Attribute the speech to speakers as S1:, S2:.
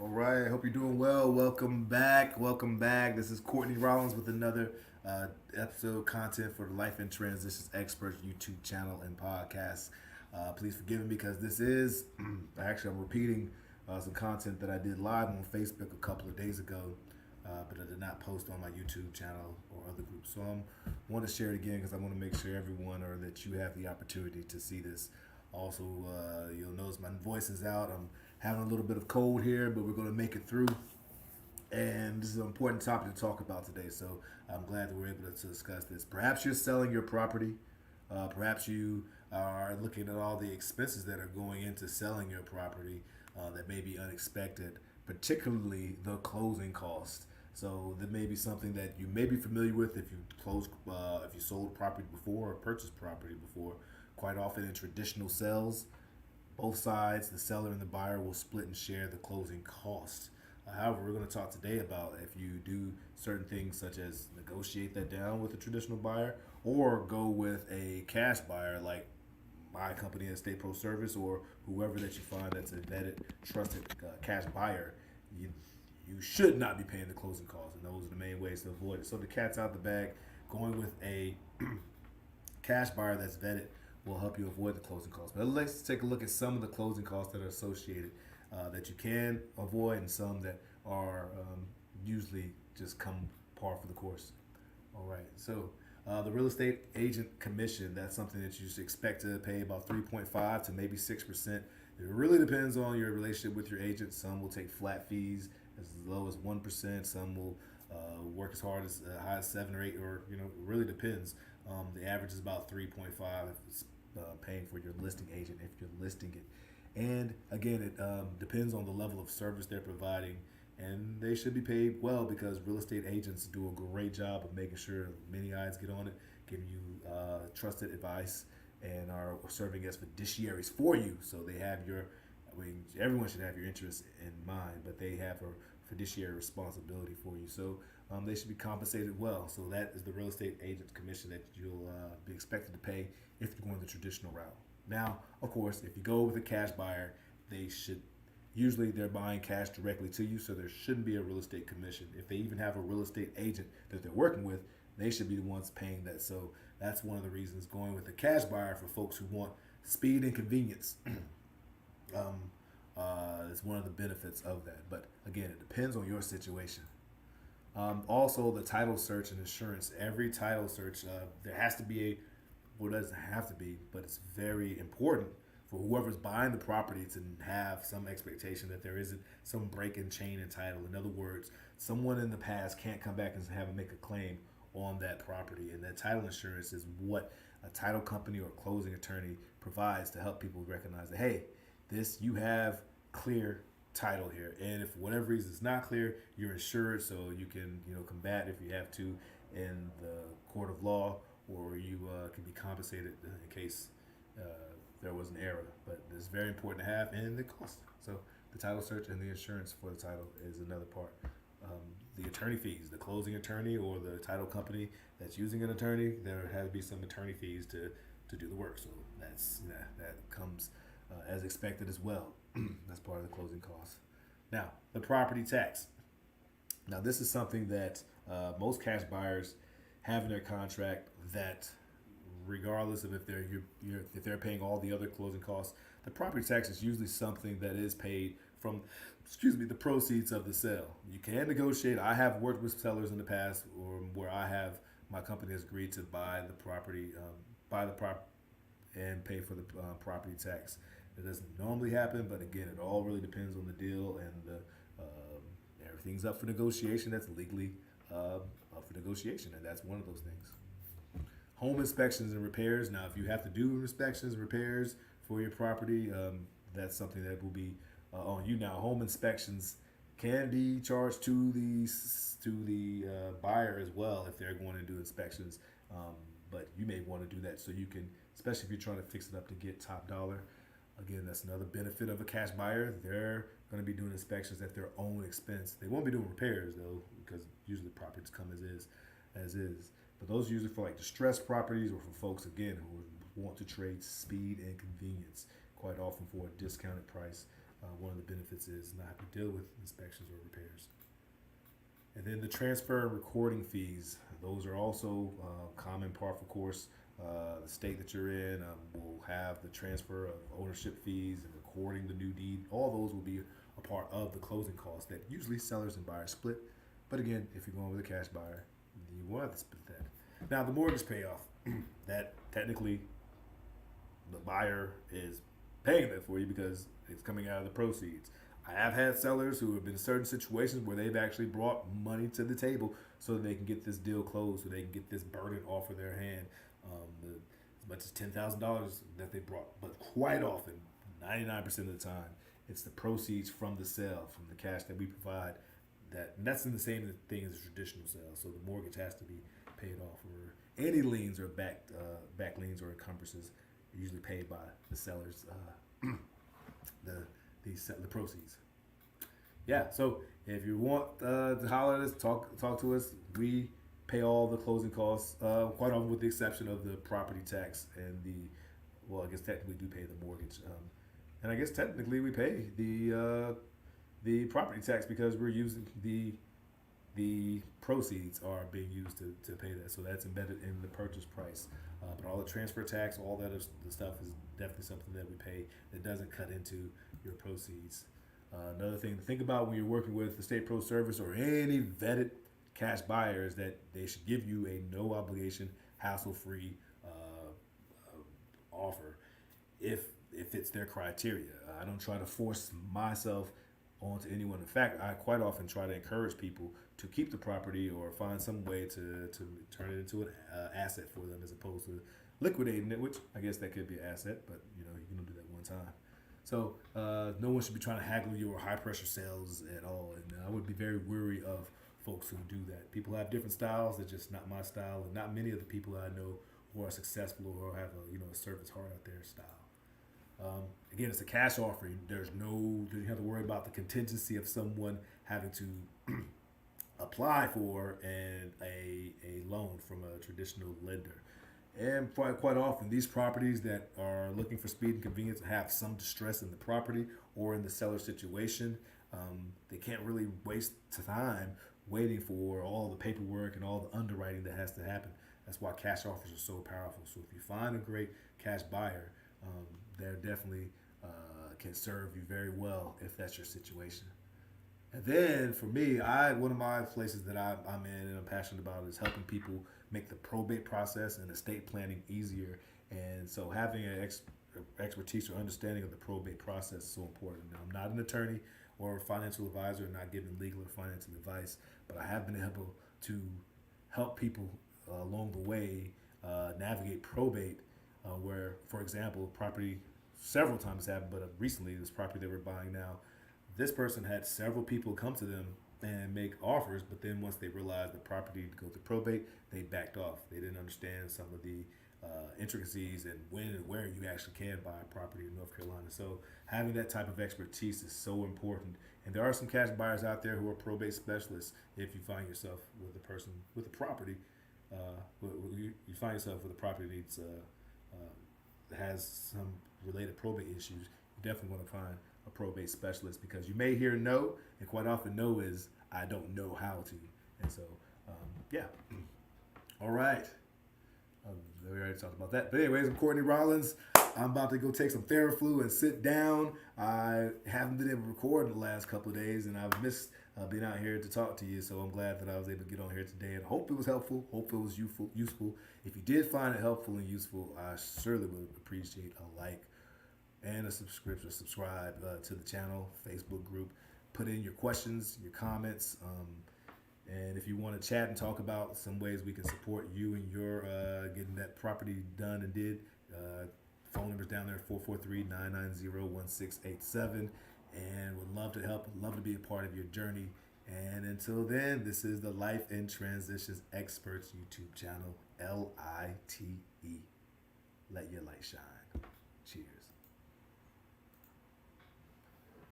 S1: All right. I hope you're doing well. Welcome back. Welcome back. This is Courtney Rollins with another episode content for the Life in Transitions Experts YouTube channel and podcast. Please forgive me because this is actually I'm repeating some content that I did live on Facebook a couple of days ago, but I did not post on my YouTube channel or other groups. So I want to share it again because I want to make sure everyone or that you have the opportunity to see this. Also, you'll notice my voice is out. I'm having a little bit of cold here, but we're going to make it through. And this is an important topic to talk about today. So I'm glad that we're able to discuss this. Perhaps you're selling your property. Perhaps you are looking at all the expenses that are going into selling your property that may be unexpected, particularly the closing cost. So that may be something that you may be familiar with if you if you sold property before or purchased property before. Quite often in traditional sales, both sides, the seller and the buyer, will split and share the closing costs. However, we're going to talk today about if you do certain things such as negotiate that down with a traditional buyer or go with a cash buyer like my company, Estate Pro Service, or whoever that you find that's a vetted, trusted cash buyer. You, you should not be paying the closing costs, and those are the main ways to avoid it. So the cat's out the bag. Going with a cash buyer that's vetted will help you avoid the closing costs. But let's take a look at some of the closing costs that are associated that you can avoid and some that are usually just come par for the course. All right, so the real estate agent commission, that's something that you should expect to pay about 3.5 to maybe 6%. It really depends on your relationship with your agent. Some will take flat fees as low as 1%. Some will work as hard as high as 7 or 8, or it really depends. The average is about 3.5 if it's paying for your listing agent if you're listing it. And again, it depends on the level of service they're providing, and they should be paid well because real estate agents do a great job of making sure many eyes get on it, giving you trusted advice, and are serving as fiduciaries for you. So they have everyone should have your interests in mind, but they have a fiduciary responsibility for you. So they should be compensated well. So that is the real estate agent commission that you'll be expected to pay if you're going the traditional route. Now, of course, if you go with a cash buyer, they're buying cash directly to you, so there shouldn't be a real estate commission. If they even have a real estate agent that they're working with, they should be the ones paying that. So that's one of the reasons going with a cash buyer for folks who want speed and convenience. Is one of the benefits of that. But again, it depends on your situation. Also, the title search and insurance. Every title search, there has to be well, it doesn't have to be, but it's very important for whoever's buying the property to have some expectation that there isn't some break in chain in title. In other words, someone in the past can't come back and have make a claim on that property. And that title insurance is what a title company or closing attorney provides to help people recognize that, hey, you have clear title here, and if for whatever reason it's not clear, you're insured, so you can combat if you have to in the court of law, or you can be compensated in case there was an error. But it's very important to have, and the cost. So the title search and the insurance for the title is another part. The attorney fees, the closing attorney or the title company that's using an attorney, there has to be some attorney fees to do the work. So that comes as expected as well. That's part of the closing costs. Now, the property tax. Now, this is something that most cash buyers have in their contract that, regardless of if they're paying all the other closing costs, the property tax is usually something that is paid from, the proceeds of the sale. You can negotiate. I have worked with sellers in the past, or where my company has agreed to buy the property, and pay for the property tax. It doesn't normally happen, but again, it all really depends on the deal, and everything's up for negotiation. That's legally up for negotiation, and that's one of those things. Home inspections and repairs. Now, if you have to do inspections and repairs for your property, that's something that will be on you. Now, home inspections can be charged to the buyer as well if they're going to do inspections, but you may want to do that so you can, especially if you're trying to fix it up to get top dollar. Again, that's another benefit of a cash buyer. They're going to be doing inspections at their own expense. They won't be doing repairs though, because usually properties come as is. But those are usually for like distressed properties or for folks again who want to trade speed and convenience, quite often for a discounted price. One of the benefits is not having to deal with inspections or repairs. And then the transfer and recording fees, those are also common part, of course. The state that you're in will have the transfer of ownership fees and recording the new deed. All those will be a part of the closing costs that usually sellers and buyers split. But again, if you're going with a cash buyer, you won't have to split that. Now, the mortgage payoff, that technically the buyer is paying that for you because it's coming out of the proceeds. I have had sellers who have been in certain situations where they've actually brought money to the table so that they can get this deal closed, so they can get this burden off of their hand. As much as $10,000 that they brought, but quite often, 99% of the time, it's the proceeds from the sale, from the cash that we provide. And that's in the same thing as a traditional sale. So the mortgage has to be paid off, or any liens or back liens or encumbrances are usually paid by the sellers. The proceeds. Yeah. So if you want to holler at us, talk to us. We pay all the closing costs, quite often with the exception of the property tax and I guess technically we do pay the mortgage, and I guess technically we pay the property tax because we're using the proceeds are being used to pay that, so that's embedded in the purchase price. But all the transfer tax, all that the stuff is definitely something that we pay that doesn't cut into your proceeds. Another thing to think about when you're working with the State Pro Service or any vetted cash buyer is that they should give you a no obligation, hassle-free offer if it fits their criteria. I don't try to force myself onto anyone. In fact, I quite often try to encourage people to keep the property or find some way to turn it into an asset for them as opposed to liquidating it, which I guess that could be an asset, but you can only do that one time. So no one should be trying to haggle you or high pressure sales at all, and I would be very wary of folks who do that. People have different styles. That's just not my style, and not many of the people I know who are successful or have a servant's heart out there style. Again, it's a cash offering. You have to worry about the contingency of someone having to apply for a loan from a traditional lender. And quite often, these properties that are looking for speed and convenience have some distress in the property or in the seller situation. They can't really waste time waiting for all the paperwork and all the underwriting that has to happen. That's why cash offers are so powerful. So if you find a great cash buyer, they're definitely can serve you very well if that's your situation. And then for me, one of my places that I'm in and I'm passionate about is helping people make the probate process and estate planning easier. And so having an expertise or understanding of the probate process is so important. Now, I'm not an attorney or a financial advisor, not giving legal or financial advice, but I have been able to help people along the way navigate probate, where, for example, property several times happened, but recently this property that we're buying now, this person had several people come to them and make offers, but then once they realized the property to go to probate, they backed off. They didn't understand some of the intricacies and when and where you actually can buy a property in North Carolina. So having that type of expertise is so important. And there are some cash buyers out there who are probate specialists. If you find yourself with a person with a property, you find yourself with a property that needs has some related probate issues, you definitely want to find a probate specialist, because you may hear no, and quite often no is I don't know how to. And so yeah. All right, we already talked about that, but anyways, I'm Courtney Rollins. I'm about to go take some Theraflu and sit down. I haven't been able to record in the last couple of days, and I've missed being out here to talk to you, so I'm glad that I was able to get on here today, and hope it was helpful, hope it was useful. If you did find it helpful and useful, I surely would appreciate a like and a subscribe to the channel, Facebook group. Put in your questions, your comments, and if you want to chat and talk about some ways we can support you and your getting that property done and did, phone number's down there, 443-990-1687, and would love to help, would love to be a part of your journey. And until then, this is the Life in Transitions Experts YouTube channel, LITE. Let your light shine. Cheers.